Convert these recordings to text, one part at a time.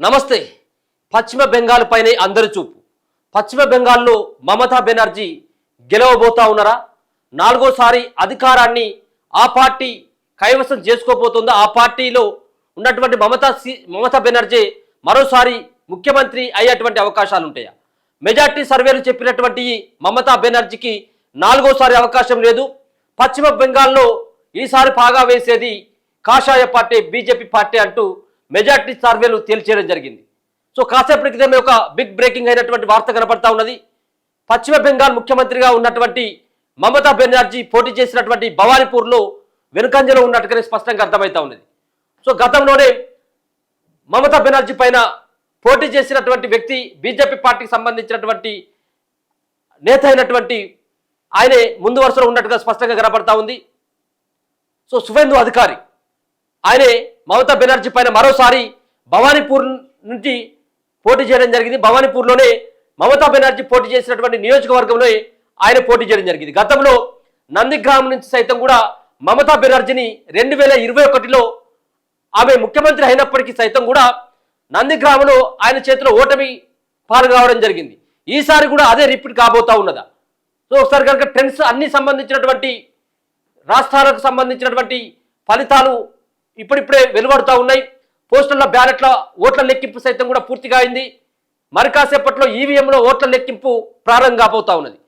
నమస్తే. పశ్చిమ బెంగాల్ పైనే అందరి చూపు. పశ్చిమ బెంగాల్లో మమతా బెనర్జీ గెలవబోతా ఉన్నారా? నాలుగోసారి అధికారాన్ని ఆ పార్టీ కైవసం చేసుకోబోతుందా? ఆ పార్టీలో ఉన్నటువంటి మమతా బెనర్జీ మరోసారి ముఖ్యమంత్రి అయ్యేటువంటి అవకాశాలు ఉంటాయా? మెజార్టీ సర్వేలు చెప్పినటువంటి మమతా బెనర్జీకి నాలుగోసారి అవకాశం లేదు. పశ్చిమ బెంగాల్లో ఈసారి పాగా వేసేది కాషాయ పార్టీ, బీజేపీ పార్టీ అంటూ మెజార్టీ సర్వేలు తేల్చేయడం జరిగింది. సో కాసేపటి క్రితమే ఒక బిగ్ బ్రేకింగ్ అయినటువంటి వార్త కనపడతా ఉన్నది. పశ్చిమ బెంగాల్ ముఖ్యమంత్రిగా ఉన్నటువంటి మమతా బెనర్జీ పోటీ చేసినటువంటి భవానీపూర్లో వెనుకంజలో ఉన్నట్టుగానే స్పష్టంగా అర్థమవుతా ఉన్నది. సో గతంలోనే మమతా బెనర్జీ పైన పోటీ చేసినటువంటి వ్యక్తి బీజేపీ పార్టీకి సంబంధించినటువంటి నేత అయినటువంటి ఆయనే ముందు వరుసలో ఉన్నట్టుగా స్పష్టంగా కనపడతా ఉంది. సో సువేందు అధికారి ఆయనే మమతా బెనర్జీ పైన మరోసారి భవానీపూర్ నుంచి పోటీ చేయడం జరిగింది. భవానీపూర్లోనే మమతా బెనర్జీ పోటీ చేసినటువంటి నియోజకవర్గంలో ఆయన పోటీ చేయడం జరిగింది. గతంలో నందిగ్రామ్ నుంచి సైతం కూడా మమతా బెనర్జీని 2021లో ఆమె ముఖ్యమంత్రి అయినప్పటికీ సైతం కూడా నందిగ్రామ్లో ఆయన చేతిలో ఓటమి పాలు కావడం జరిగింది. ఈసారి కూడా అదే రిపీట్ కాబోతా ఉన్నదా? సో ఒకసారి కనుక ట్రెండ్స్ అన్ని సంబంధించినటువంటి రాష్ట్రాలకు సంబంధించినటువంటి ఫలితాలు ఇప్పుడిప్పుడే వెలువడుతూ ఉన్నాయి. పోస్టర్ల బ్యాలెట్ల ఓట్ల లెక్కింపు సైతం కూడా పూర్తిగా అయింది. మరి కాసేపట్లో ఈవీఎంలో ఓట్ల లెక్కింపు ప్రారంభం కాబోతా ఉన్నది.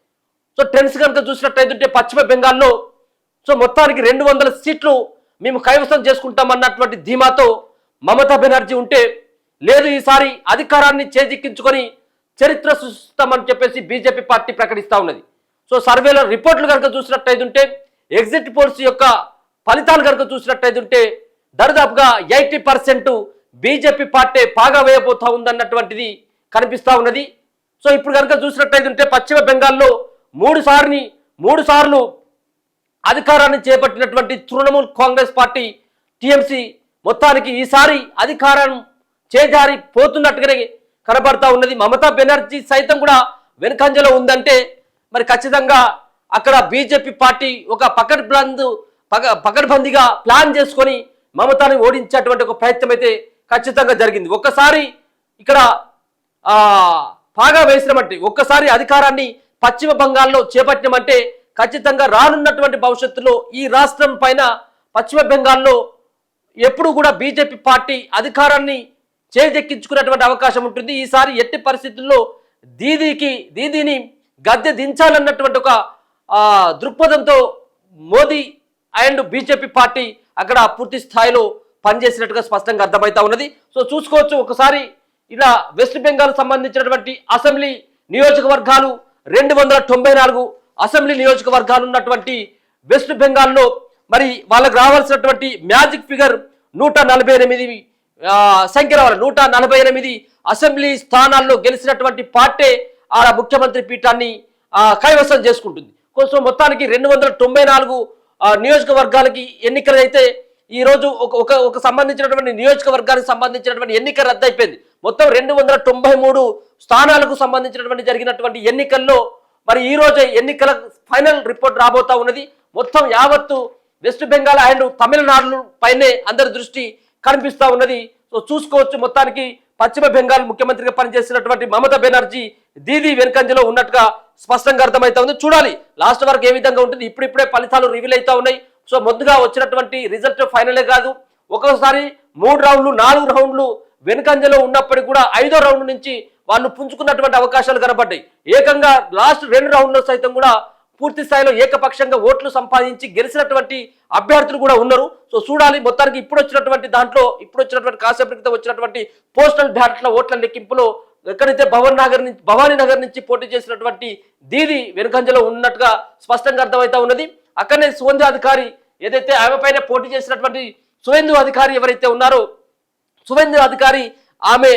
సో ట్రెండ్స్ కనుక చూసినట్టయితే పశ్చిమ బెంగాల్లో సో మొత్తానికి 200 సీట్లు మేము కైవసం చేసుకుంటామన్నటువంటి ధీమాతో మమతా బెనర్జీ ఉంటే, లేదు ఈసారి అధికారాన్ని చేజిక్కించుకొని చరిత్ర సృష్టిస్తామని చెప్పేసి బీజేపీ పార్టీ ప్రకటిస్తూ ఉన్నది. సో సర్వేల రిపోర్ట్లు కనుక చూసినట్టయితే, ఎగ్జిట్ పోల్స్ యొక్క ఫలితాలు కనుక చూసినట్టయితే దరిదాపుగా 80% బీజేపీ పార్టీ పాగా వేయబోతా ఉందన్నటువంటిది కనిపిస్తూ ఉన్నది. సో ఇప్పుడు కనుక చూసినట్టయితే పశ్చిమ బెంగాల్లో మూడు సార్లు అధికారాన్ని చేపట్టినటువంటి తృణమూల్ కాంగ్రెస్ పార్టీ టీఎంసీ మొత్తానికి ఈసారి అధికారం చేజారి పోతున్నట్టుగానే కనబడతా ఉన్నది. మమతా బెనర్జీ సైతం కూడా వెనుకంజలో ఉందంటే మరి ఖచ్చితంగా అక్కడ బీజేపీ పార్టీ ఒక పకడ్బందీగా ప్లాన్ చేసుకొని మమతాని ఓడించేటువంటి ఒక ప్రయత్నం అయితే ఖచ్చితంగా జరిగింది. ఒక్కసారి ఇక్కడ పాగా వేసినామంటే, ఒక్కసారి అధికారాన్ని పశ్చిమ బంగాల్లో చేపట్టినామంటే ఖచ్చితంగా రానున్నటువంటి భవిష్యత్తులో ఈ రాష్ట్రం పైన పశ్చిమ బెంగాల్లో ఎప్పుడు కూడా బీజేపీ పార్టీ అధికారాన్ని చేజెక్కించుకునేటువంటి అవకాశం ఉంటుంది. ఈసారి ఎట్టి పరిస్థితుల్లో దీదీని గద్దె దించాలన్నటువంటి ఒక దృక్పథంతో మోదీ అండ్ బీజేపీ పార్టీ అక్కడ పూర్తి స్థాయిలో పనిచేసినట్టుగా స్పష్టంగా అర్థమవుతా ఉన్నది. సో చూసుకోవచ్చు, ఒకసారి ఇలా వెస్ట్ బెంగాల్ సంబంధించినటువంటి అసెంబ్లీ నియోజకవర్గాలు 294 అసెంబ్లీ నియోజకవర్గాలు ఉన్నటువంటి వెస్ట్ బెంగాల్లో మరి వాళ్ళకు రావాల్సినటువంటి మ్యాజిక్ ఫిగర్ 148 సంఖ్య రావాలి. 148 అసెంబ్లీ స్థానాల్లో గెలిచినటువంటి పార్టీ ఆ ముఖ్యమంత్రి పీఠాన్ని కైవసం చేసుకుంటుంది. కొంచెం మొత్తానికి 294 నియోజకవర్గాలకి ఎన్నికలు అయితే ఈరోజు ఒక సంబంధించినటువంటి నియోజకవర్గానికి సంబంధించినటువంటి ఎన్నిక రద్దయిపోయింది. మొత్తం 293 స్థానాలకు సంబంధించినటువంటి జరిగినటువంటి ఎన్నికల్లో మరి ఈ రోజే ఎన్నికల ఫైనల్ రిపోర్ట్ రాబోతా ఉన్నది. మొత్తం యావత్తు వెస్ట్ బెంగాల్ అండ్ తమిళనాడు పైనే అందరి దృష్టి కనిపిస్తూ ఉన్నది. సో చూసుకోవచ్చు, మొత్తానికి పశ్చిమ బెంగాల్ ముఖ్యమంత్రిగా పనిచేసినటువంటి మమతా బెనర్జీ దీదీ వెనుకంజలో ఉన్నట్టుగా స్పష్టంగా అర్థమవుతా ఉంది. చూడాలి లాస్ట్ వరకు ఏ విధంగా ఉంటుంది. ఇప్పుడిప్పుడే ఫలితాలు రివీల్ అవుతా ఉన్నాయి. సో ముందుగా వచ్చినటువంటి రిజల్ట్ ఫైనలే కాదు, ఒక్కొక్కసారి 3 రౌండ్లు 4 రౌండ్లు వెనుకంజలో ఉన్నప్పటికీ కూడా 5వ రౌండ్ నుంచి వాళ్ళు పుంజుకున్నటువంటి అవకాశాలు కనబడ్డాయి. ఏకంగా లాస్ట్ 2 రౌండ్లో సైతం కూడా పూర్తి స్థాయిలో ఏకపక్షంగా ఓట్లు సంపాదించి గెలిచినటువంటి అభ్యర్థులు కూడా ఉన్నారు. సో చూడాలి, మొత్తానికి ఇప్పుడు వచ్చినటువంటి కాసేపటి క్రితం వచ్చినటువంటి పోస్టల్ బ్యాలెట్ల ఓట్ల లెక్కింపులో ఎక్కడైతే భవానీ నగర్ నుంచి పోటీ చేసినటువంటి దీది వెనుకంజలో ఉన్నట్టుగా స్పష్టంగా అర్థమవుతా ఉన్నది. అక్కడనే సువేందు అధికారి ఏదైతే ఆమె పైన పోటీ చేసినటువంటి సువేందు అధికారి ఎవరైతే ఉన్నారో, సువేందు అధికారి ఆమె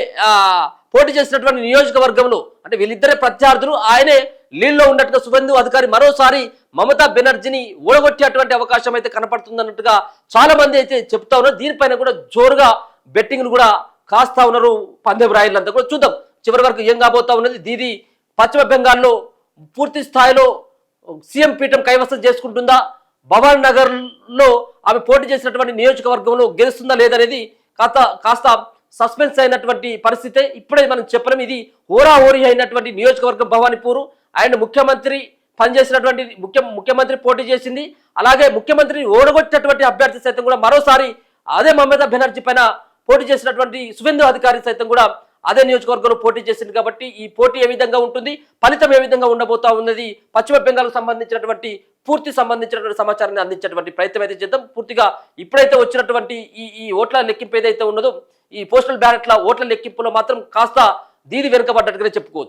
పోటీ చేసినటువంటి నియోజకవర్గంలో అంటే వీళ్ళిద్దరే ప్రత్యర్థులు, ఆయనే లీడ్లో ఉన్నట్టుగా సువేందు అధికారి మరోసారి మమతా బెనర్జీని ఓడగొట్టేటువంటి అవకాశం అయితే కనపడుతుందన్నట్టుగా చాలా మంది అయితే చెప్తా ఉన్నారు. దీనిపైన కూడా జోరుగా బెట్టింగ్లు కూడా కాస్తా ఉన్నారు పందెం రాయిలంతా కూడా. చూద్దాం చివరి వరకు ఏం కాబోతా ఉన్నది. దీది పశ్చిమ బెంగాల్లో పూర్తి స్థాయిలో సీఎం పీఠం కైవసం చేసుకుంటుందా, భవానీ నగర్లో ఆమె పోటీ చేసినటువంటి నియోజకవర్గంలో గెలుస్తుందా లేదనేది కాస్త సస్పెన్స్ అయినటువంటి పరిస్థితే. ఇప్పుడే మనం చెప్పలేం, ఇది ఓరా ఓరి అయినటువంటి నియోజకవర్గం భవానీపూర్. అండ్ ముఖ్యమంత్రి పనిచేసినటువంటి ముఖ్యమంత్రి పోటీ చేసింది, అలాగే ముఖ్యమంత్రిని ఓడగొట్టినటువంటి అభ్యర్థి సైతం కూడా మరోసారి అదే మమతా బెనర్జీ పైన పోటీ చేసినటువంటి శువెందు అధికారి సైతం కూడా అదే నియోజకవర్గంలో పోటీ చేసింది. కాబట్టి ఈ పోటీ ఏ విధంగా ఉంటుంది, ఫలితం ఏ విధంగా ఉండబోతా ఉన్నది, పశ్చిమ బెంగాల్కు సంబంధించినటువంటి సంబంధించినటువంటి సమాచారాన్ని అందించేటువంటి ప్రయత్నం అయితే చేద్దాం. పూర్తిగా ఇప్పుడైతే వచ్చినటువంటి ఈ ఓట్ల లెక్కింపు ఏదైతే ఉన్నదో, ఈ పోస్టల్ బ్యాలెట్ల ఓట్ల లెక్కింపులో మాత్రం కాస్త దీని వెనుకబడ్డట్టుగానే చెప్పుకోవచ్చు.